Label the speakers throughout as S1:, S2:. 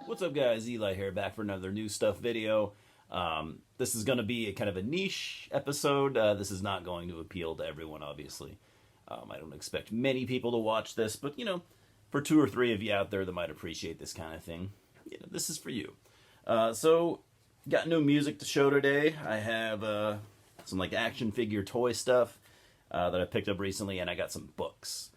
S1: What's up guys, Eli here, back for another new stuff video. This is going to be a kind of a niche episode. This is not going to appeal to everyone, obviously. I don't expect many people to watch this, but for 2 or 3 of you out there that might appreciate this kind of thing, this is for you. So, got no music to show today. I have some like action figure toy stuff that I picked up recently, and I got some books.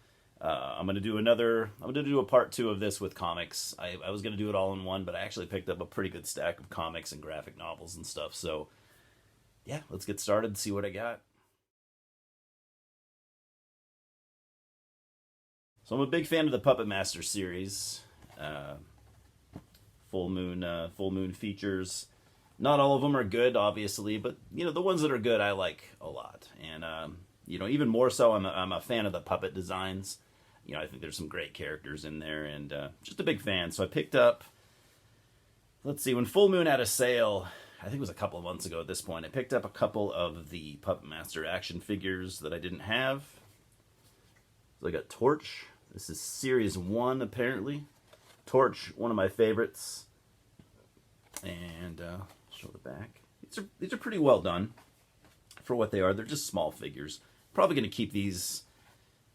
S1: I'm gonna do a part 2 of this with comics. I was gonna do it all in one, but I actually picked up a pretty good stack of comics and graphic novels and stuff. So yeah, let's get started and see what I got. So I'm a big fan of the Puppet Master series. Full Moon features. Not all of them are good, obviously, but the ones that are good I like a lot. And even more so, I'm a fan of the puppet designs. I think there's some great characters in there, and just a big fan. So I picked up, let's see, when Full Moon had a sale, I think it was a couple of months ago at this point, I picked up a couple of the Puppet Master action figures that I didn't have. So I got Torch. This is Series 1, apparently. Torch, one of my favorites. And show the back. These are pretty well done for what they are. They're just small figures. Probably going to keep these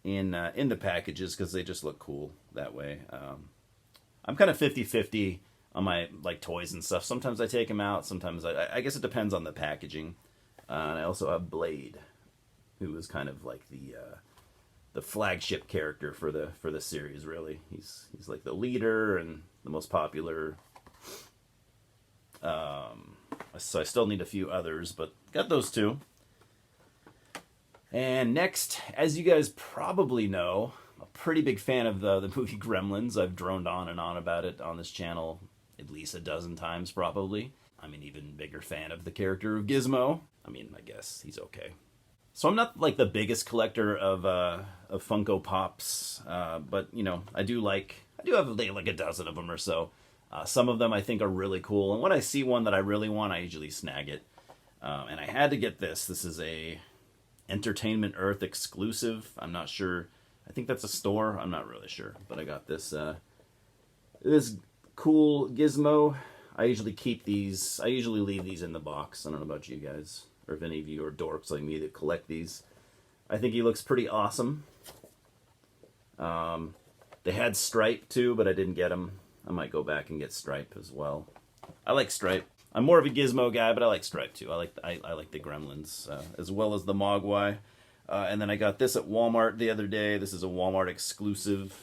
S1: in the packages because they just look cool that way. I'm kind of 50-50 on my toys and stuff. Sometimes I take them out. Sometimes I guess it depends on the packaging. And I also have Blade, who is kind of like the flagship character for the series. Really, he's like the leader and the most popular. So I still need a few others, but got those 2. And next, as you guys probably know, I'm a pretty big fan of the movie Gremlins. I've droned on and on about it on this channel at least a dozen times, probably. I'm an even bigger fan of the character of Gizmo. I guess he's okay. So I'm not like the biggest collector of Funko Pops, but I do have like a dozen of them or so. Some of them I think are really cool, and when I see one that I really want, I usually snag it. And I had to get this. This is a Entertainment Earth exclusive. I'm not sure. I think that's a store. I'm not really sure, but I got this this cool Gizmo. I usually keep these. I usually leave these in the box. I don't know about you guys, or if any of you are dorks like me that collect these. I think he looks pretty awesome. They had Stripe too, but I didn't get him. I might go back and get Stripe as well. I like Stripe. I'm more of a Gizmo guy, but I like Stripe too. I like the Gremlins as well as the Mogwai. And then I got this at Walmart the other day. This is a Walmart exclusive.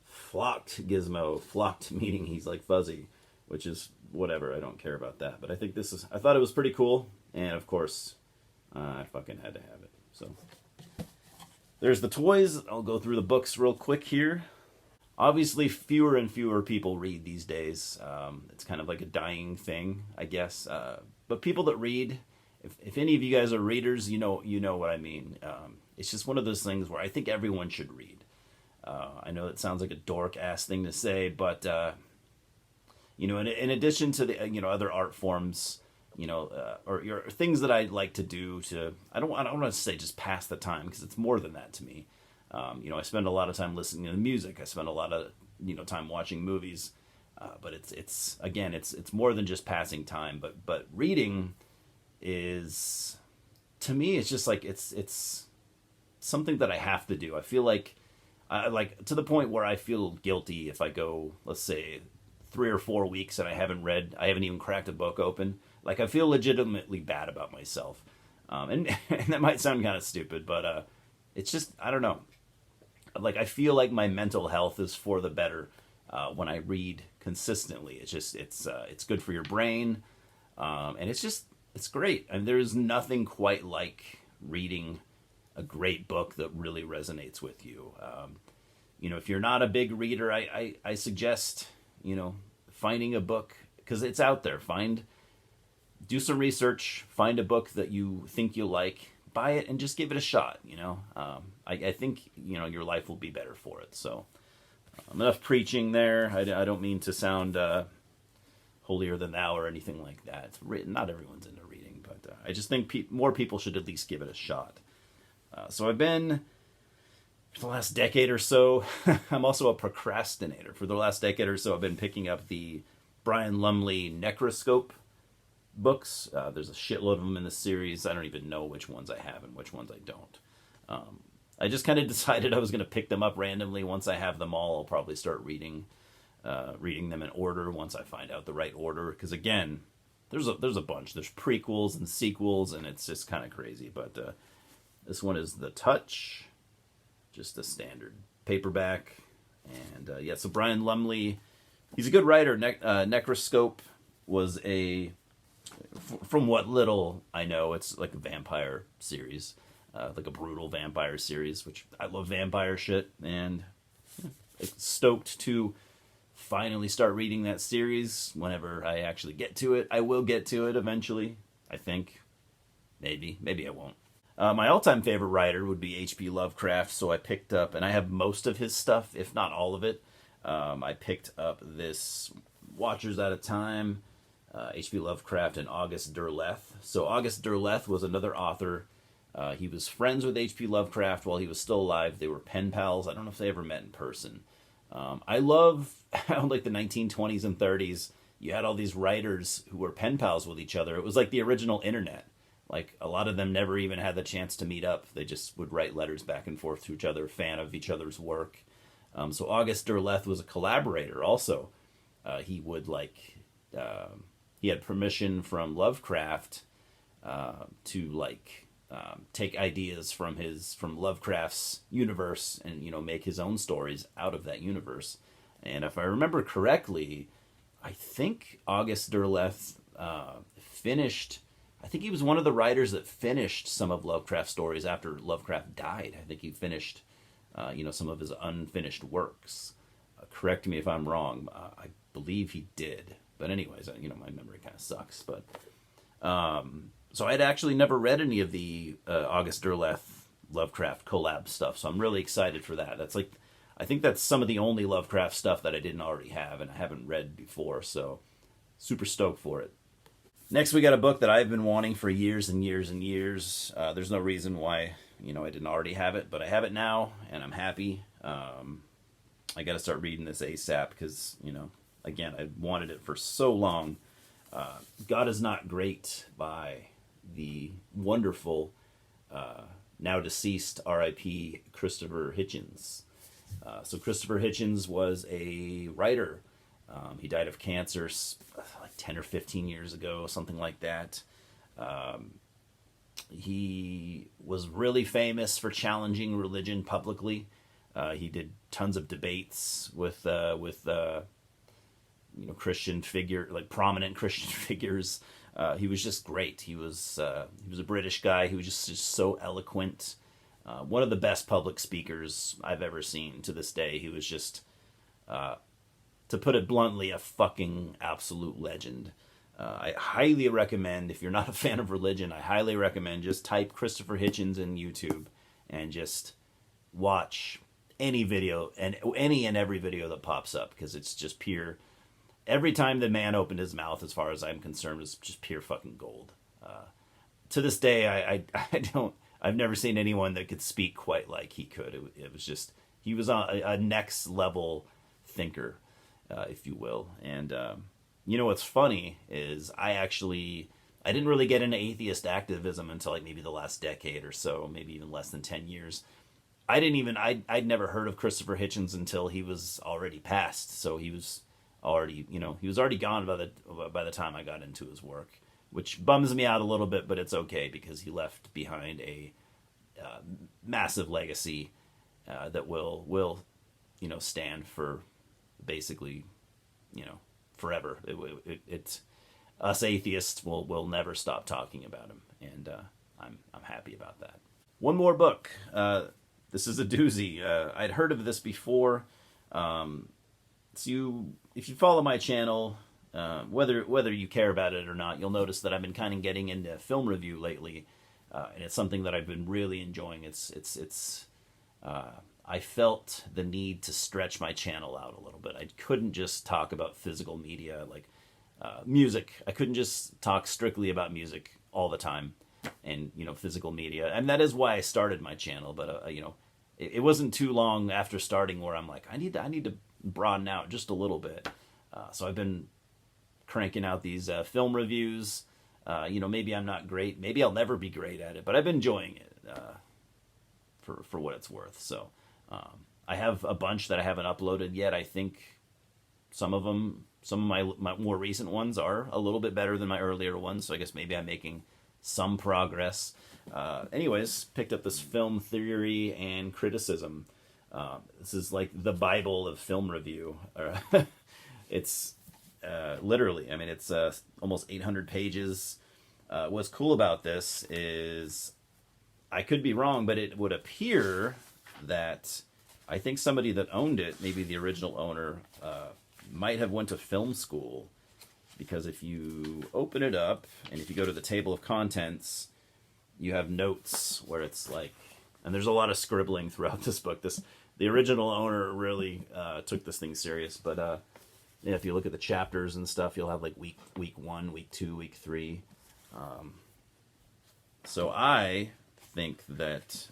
S1: Flocked Gizmo. Flocked meaning he's like fuzzy, which is whatever. I don't care about that. But I think I thought it was pretty cool. And of course, I fucking had to have it. So there's the toys. I'll go through the books real quick here. Obviously, fewer and fewer people read these days. It's kind of like a dying thing, I guess. But people that read, if any of you guys are readers, you know what I mean. It's just one of those things where I think everyone should read. I know it sounds like a dork-ass thing to say, but in addition to the other art forms, or things that I like to do I don't want to say just pass the time, because it's more than that to me. I spend a lot of time listening to music. I spend a lot of time watching movies, but it's more than just passing time. But reading is, to me, it's just like it's something that I have to do. I feel like to the point where I feel guilty if I go, let's say, 3 or 4 weeks and I haven't even cracked a book open. Like, I feel legitimately bad about myself, and that might sound kind of stupid, but it's just, I don't know. Like, I feel like my mental health is for the better when I read consistently. It's just it's good for your brain, and it's great. And there's nothing quite like reading a great book that really resonates with you. If you're not a big reader, I suggest finding a book, because it's out there. Do some research, find a book that you think you'll like. Buy it and just give it a shot. I think your life will be better for it. So enough preaching there. I don't mean to sound holier than thou or anything like that. Not everyone's into reading, but I just think more people should at least give it a shot. So I've been for the last decade or so, I'm also a procrastinator. For the last decade or so, I've been picking up the Brian Lumley Necroscope books. There's a shitload of them in the series. I don't even know which ones I have and which ones I don't. I just kind of decided I was going to pick them up randomly. Once I have them all, I'll probably start reading them in order once I find out the right order. Because again, there's a bunch. There's prequels and sequels, and it's just kind of crazy. But this one is The Touch, just a standard paperback. And yeah, so Brian Lumley, he's a good writer. Necroscope was from what little I know, it's like a vampire series. Like a brutal vampire series, which I love vampire shit, and stoked to finally start reading that series whenever I actually get to it. I will get to it eventually, I think. Maybe I won't. My all-time favorite writer would be H.P. Lovecraft, so I picked up, and I have most of his stuff, if not all of it. I picked up this Watchers at a Time, H.P. Lovecraft, and August Derleth. So August Derleth was another author. He was friends with H.P. Lovecraft while he was still alive. They were pen pals. I don't know if they ever met in person. I love how, like, the 1920s and 30s, you had all these writers who were pen pals with each other. It was like the original internet. Like, a lot of them never even had the chance to meet up. They just would write letters back and forth to each other, fan of each other's work. So August Derleth was a collaborator also. He would, he had permission from Lovecraft to, take ideas from Lovecraft's universe and, make his own stories out of that universe. And if I remember correctly, I think August Derleth finished... I think he was one of the writers that finished some of Lovecraft's stories after Lovecraft died. I think he finished, some of his unfinished works. Correct me if I'm wrong. I believe he did. But anyways, my memory kind of sucks. But so I'd actually never read any of the August Derleth Lovecraft collab stuff. So I'm really excited for that. I think that's some of the only Lovecraft stuff that I didn't already have and I haven't read before. So super stoked for it. Next, we got a book that I've been wanting for years and years and years. There's no reason why, I didn't already have it, but I have it now, and I'm happy. I got to start reading this ASAP because, again, I wanted it for so long. God Is Not Great by the wonderful, now deceased R.I.P. Christopher Hitchens. So Christopher Hitchens was a writer. He died of cancer 10 or 15 years ago, something like that. He was really famous for challenging religion publicly. He did tons of debates with Christian prominent Christian figures. He was just great. He was a British guy. He was just so eloquent. One of the best public speakers I've ever seen to this day. He was just, to put it bluntly, a fucking absolute legend. I highly recommend, if you're not a fan of religion, I highly recommend just type Christopher Hitchens in YouTube and just watch any video and every video that pops up, because it's just pure. Every time the man opened his mouth, as far as I'm concerned, was just pure fucking gold. To this day, I've never seen anyone that could speak quite like he could. It was just, he was a next level thinker, if you will. And what's funny is I didn't really get into atheist activism until maybe the last decade or so, maybe even less than 10 years. I'd never heard of Christopher Hitchens until he was already passed. So he was already, he was already gone by the time I got into his work, which bums me out a little bit, but it's okay because he left behind a massive legacy that will stand for basically, forever. It's us atheists will never stop talking about him, and I'm happy about that. One more book. This is a doozy. I'd heard of this before. If you follow my channel, whether you care about it or not, you'll notice that I've been kind of getting into film review lately, and it's something that I've been really enjoying. I felt the need to stretch my channel out a little bit. I couldn't just talk about physical media like music. I couldn't just talk strictly about music all the time and, physical media. And that is why I started my channel. But, it wasn't too long after starting where I'm like, I need to broaden out just a little bit. So I've been cranking out these film reviews. Maybe I'm not great. Maybe I'll never be great at it, but I've been enjoying it for what it's worth. So I have a bunch that I haven't uploaded yet. I think some of my more recent ones are a little bit better than my earlier ones. So I guess maybe I'm making some progress. Anyways, picked up this film theory and criticism. This is like the Bible of film review. It's literally, I mean, it's almost 800 pages. What's cool about this is, I could be wrong, but it would appear that I think somebody that owned it, maybe the original owner, might have went to film school, because if you open it up and if you go to the table of contents, you have notes where it's like, and there's a lot of scribbling throughout this book. The original owner really took this thing serious, but if you look at the chapters and stuff, you'll have like week 1, week 2, week 3. So I think that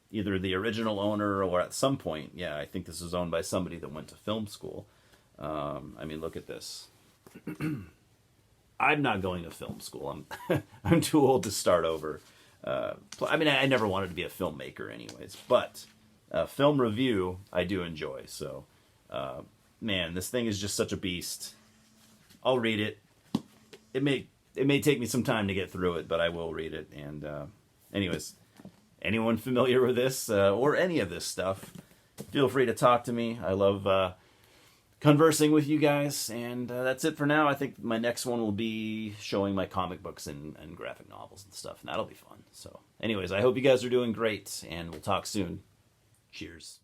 S1: either the original owner or at some point, I think this was owned by somebody that went to film school. I mean, look at this. I'm not going to film school. I'm too old to start over. I never wanted to be a filmmaker anyways, but film review I do enjoy. So, man, this thing is just such a beast. I'll read it. It may take me some time to get through it, but I will read it. And anyways, anyone familiar with this or any of this stuff, feel free to talk to me. I love conversing with you guys, and that's it for now. I think my next one will be showing my comic books and graphic novels and stuff, and that'll be fun. So anyways, I hope you guys are doing great, and we'll talk soon. Cheers.